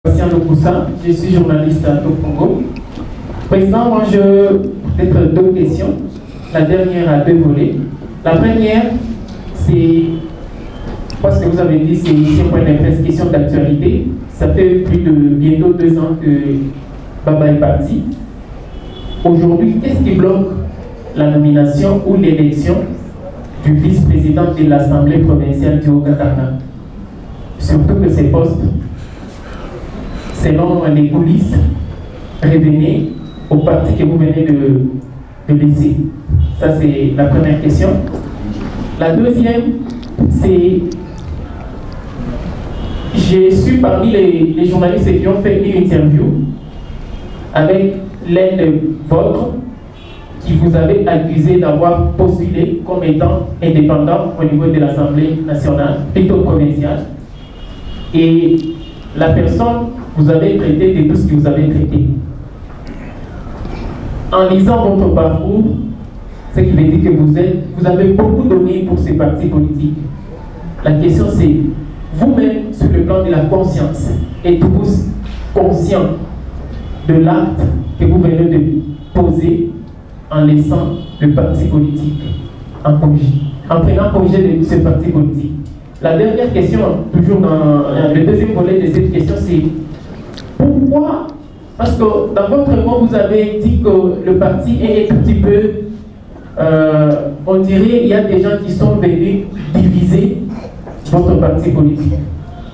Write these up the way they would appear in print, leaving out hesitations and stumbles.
Bastien Lokusa, je suis journaliste à Congo. Président, moi je peut-être deux questions. La dernière a deux volets. La première, c'est parce que vous avez dit c'est ici un point de presse, question d'actualité. Ça fait plus de bientôt 2 ans que Baba est parti. Aujourd'hui, qu'est-ce qui bloque la nomination ou l'élection du vice-président de l'Assemblée provinciale du Haut-Katanga? Surtout que ces postes, selon les coulisses, revenaient au parti que vous venez de laisser. Ça, c'est la première question. La deuxième, c'est... Je suis parmi les journalistes qui ont fait une interview avec l'un de vôtres qui vous avait accusé d'avoir postulé comme étant indépendant au niveau de l'Assemblée nationale, plutôt provinciale. Et la personne vous avez traité de tout ce que vous avez traité. En lisant votre parcours, ce qui veut dire que vous avez beaucoup donné pour ces partis politiques. La question c'est, vous-même, sur le plan de la conscience, êtes-vous conscient de l'acte que vous venez de poser en laissant le parti politique en prenant congé de ce parti politique? La dernière question, toujours dans le deuxième volet de cette question, c'est pourquoi? Parce que dans votre mot, vous avez dit que le parti est un petit peu, on dirait, il y a des gens qui sont venus diviser votre parti politique.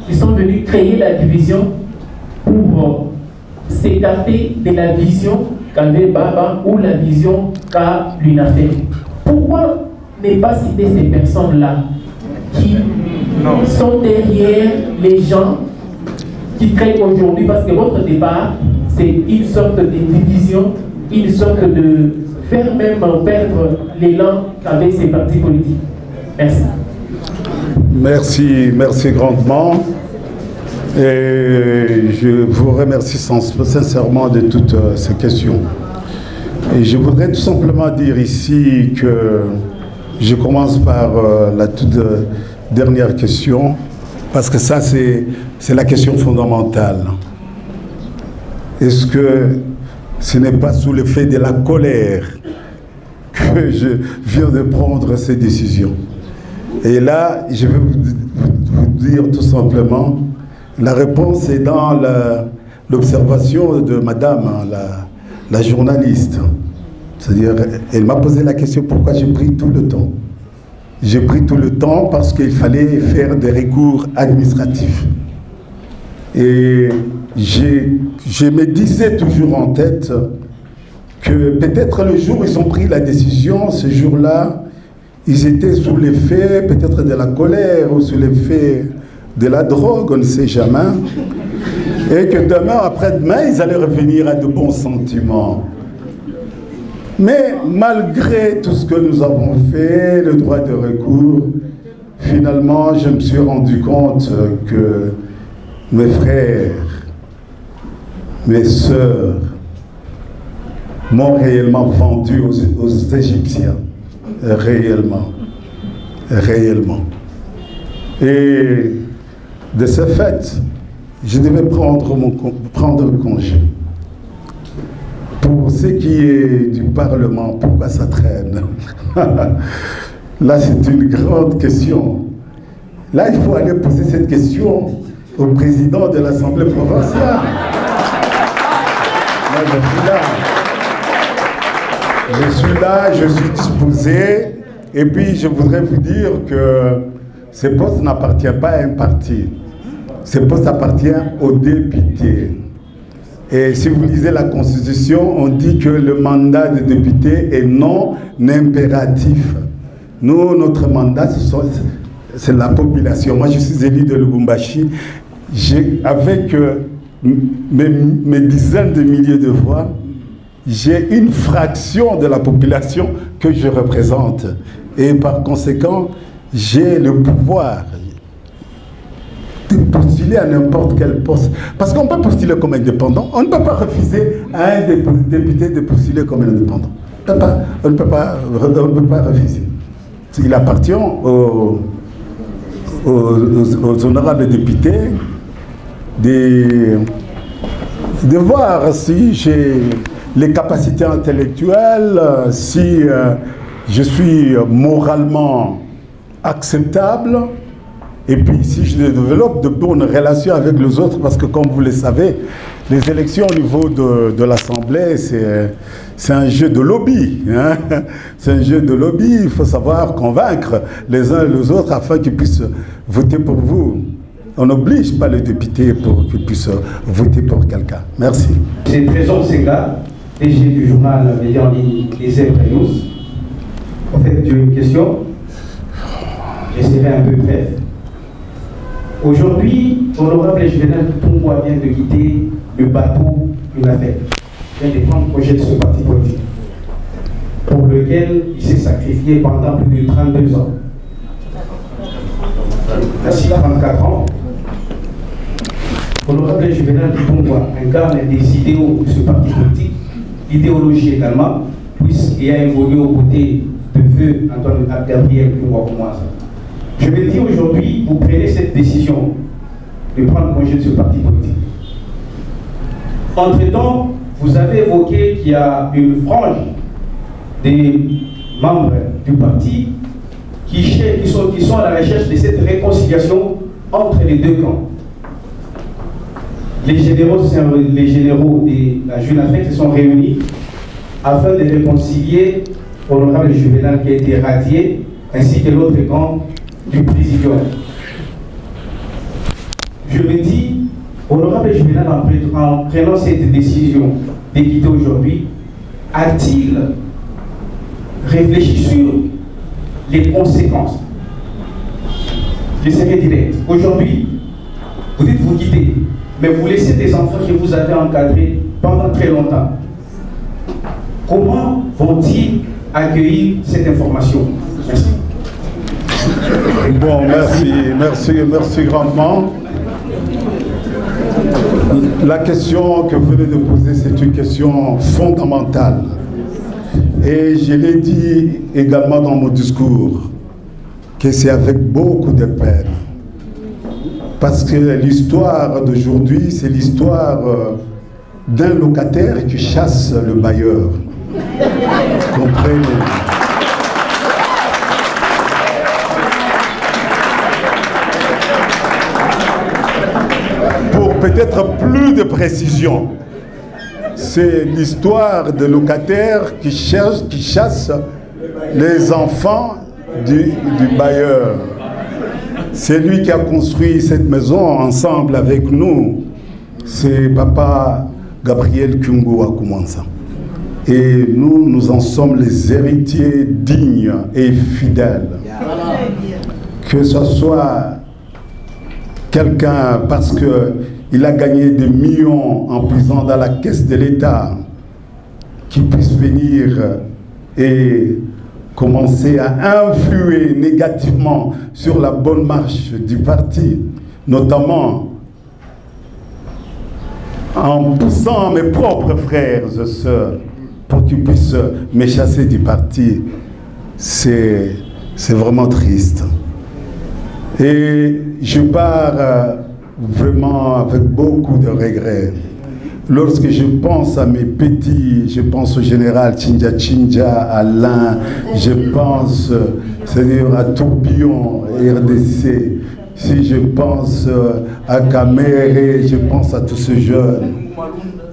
Ils sont venus créer la division pour s'écarter de la vision qu'avait Baba ou la vision qu'a l'UNAFED. Pourquoi ne pas citer ces personnes-là qui sont derrière les gens qui créent aujourd'hui? Parce que votre départ, c'est une sorte de division, une sorte de faire même perdre l'élan qu'avaient ces partis politiques. Merci. Merci grandement. Et je vous remercie sincèrement de toutes ces questions. Et je voudrais tout simplement dire ici que je commence par la toute dernière question, parce que ça c'est la question fondamentale. Est-ce que ce n'est pas sous l'effet de la colère que je viens de prendre ces décisions? Et là, je vais vous dire tout simplement, la réponse est dans l'observation de madame, la journaliste. C'est-à-dire, elle m'a posé la question pourquoi j'ai pris tout le temps. J'ai pris tout le temps parce qu'il fallait faire des recours administratifs. Et je me disais toujours en tête que peut-être le jour où ils ont pris la décision, ce jour-là, ils étaient sous l'effet peut-être de la colère ou sous l'effet de la drogue, on ne sait jamais. Et que demain, après-demain, ils allaient revenir à de bons sentiments. Mais malgré tout ce que nous avons fait, le droit de recours, finalement, je me suis rendu compte que mes frères, mes sœurs m'ont réellement vendu aux Égyptiens. Réellement. Et de ce fait, je devais prendre congé. Pour ce qui est du Parlement, pourquoi ça traîne? Là, c'est une grande question. Là, il faut aller poser cette question au président de l'Assemblée provinciale. Là, je suis disposé. Et puis, je voudrais vous dire que ce poste n'appartient pas à un parti. Ce poste appartient aux députés. Et si vous lisez la Constitution, on dit que le mandat de député est non impératif. Nous, notre mandat, c'est la population. Moi, je suis élu de Lubumbashi. Avec mes dizaines de milliers de voix, j'ai une fraction de la population que je représente. Et par conséquent, j'ai le pouvoir de postuler à n'importe quel poste. Parce qu'on peut postuler comme indépendant. On ne peut pas refuser à un député de postuler comme indépendant. On ne peut pas refuser. Il appartient aux honorables députés de voir si j'ai les capacités intellectuelles, si je suis moralement acceptable, et puis si je développe de bonnes relations avec les autres, parce que comme vous le savez, les élections au niveau de l'Assemblée, c'est un jeu de lobby. Hein? C'est un jeu de lobby, il faut savoir convaincre les uns et les autres afin qu'ils puissent voter pour vous. On n'oblige pas les députés pour qu'ils puissent voter pour quelqu'un. Merci. C'est Trésor Senga, DG du journal média en ligne Les News. En fait, j'ai une question. J'essaierai un peu bref. Aujourd'hui, honorable Juvenal Tungwa vient de quitter le bateau d'une affaire. Il vient de prendre projet de ce parti politique, pour lequel il s'est sacrifié pendant plus de 32 ans. Ainsi, 34 ans. Honorable Juvenal Tungwa incarne des idéaux de ce parti politique, l'idéologie également, puisqu'il a évolué aux côtés de feu Antoine Gabriel Tungwa. Je me dis aujourd'hui, vous prenez cette décision de prendre congé de ce parti politique. Entre-temps, vous avez évoqué qu'il y a une frange des membres du parti qui sont à la recherche de cette réconciliation entre les deux camps. Les généraux de la Jeune Afrique se sont réunis afin de réconcilier l'honorable Juvenal qui a été radié, ainsi que l'autre camp du président. Je me dis, honorable Juvenal, en prenant cette décision de quitter aujourd'hui, a-t-il réfléchi sur les conséquences? Je serai direct. Aujourd'hui, vous dites vous quittez, mais vous laissez des enfants que vous avez encadrés pendant très longtemps. Comment vont-ils accueillir cette information? Merci. Bon, merci grandement. La question que vous venez de poser, c'est une question fondamentale. Et je l'ai dit également dans mon discours, que c'est avec beaucoup de peine. Parce que l'histoire d'aujourd'hui, c'est l'histoire d'un locataire qui chasse le bailleur. Comprenez? Pour peut-être plus de précision, c'est l'histoire de locataires qui chassent les enfants du bailleur. C'est lui qui a construit cette maison ensemble avec nous. C'est papa Gabriel Kungu Akumansa. Et nous en sommes les héritiers dignes et fidèles. Que ce soit quelqu'un parce qu'il a gagné des millions en puisant dans la caisse de l'État, qui puisse venir et commencer à influer négativement sur la bonne marche du parti, notamment en poussant mes propres frères et sœurs pour qu'ils puissent me chasser du parti, c'est vraiment triste. Et je pars vraiment avec beaucoup de regrets. Lorsque je pense à mes petits, je pense au général Tchinja, Alain, je pense c'est-à-dire à Tourbillon, RDC, si je pense à Kamere, je pense à tous ces jeunes,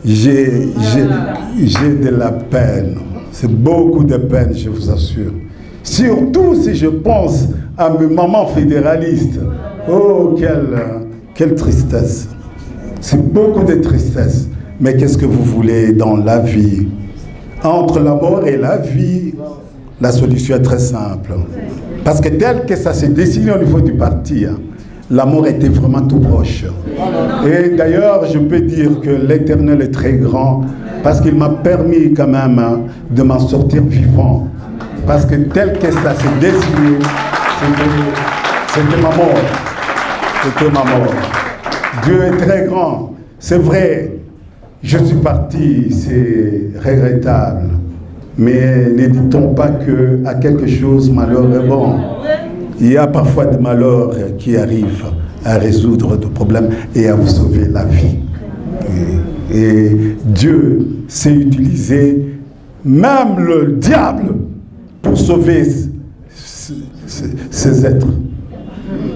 j'ai de la peine. C'est beaucoup de peine, je vous assure. Surtout si je pense à mes mamans fédéralistes. Oh, quelle tristesse. C'est beaucoup de tristesse. Mais qu'est-ce que vous voulez dans la vie? Entre la mort et la vie, la solution est très simple. Parce que tel que ça s'est dessiné au niveau du parti, la mort était vraiment tout proche. Et d'ailleurs, je peux dire que l'Éternel est très grand parce qu'il m'a permis quand même de m'en sortir vivant. Parce que tel que ça s'est dessiné, c'était ma mort. C'était ma mort. Dieu est très grand. C'est vrai, je suis parti, c'est regrettable. Mais ne dit-on pas qu'à quelque chose, malheur est bon. Il y a parfois des malheurs qui arrivent. à résoudre des problèmes et à vous sauver la vie. Et Dieu sait utiliser même le diable pour sauver ces êtres.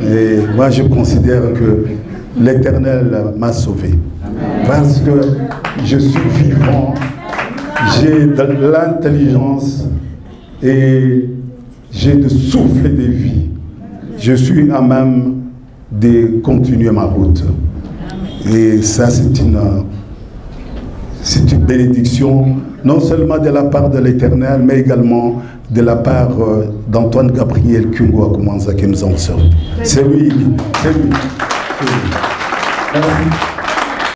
Et moi, je considère que l'Éternel m'a sauvé. Parce que je suis vivant, j'ai de l'intelligence et j'ai le souffle de vie. Je suis à même de continuer ma route. Et ça, c'est une bénédiction, non seulement de la part de l'Éternel, mais également de la part d'Antoine Gabriel Kungo Akumanza qui nous en sort. C'est lui. Merci.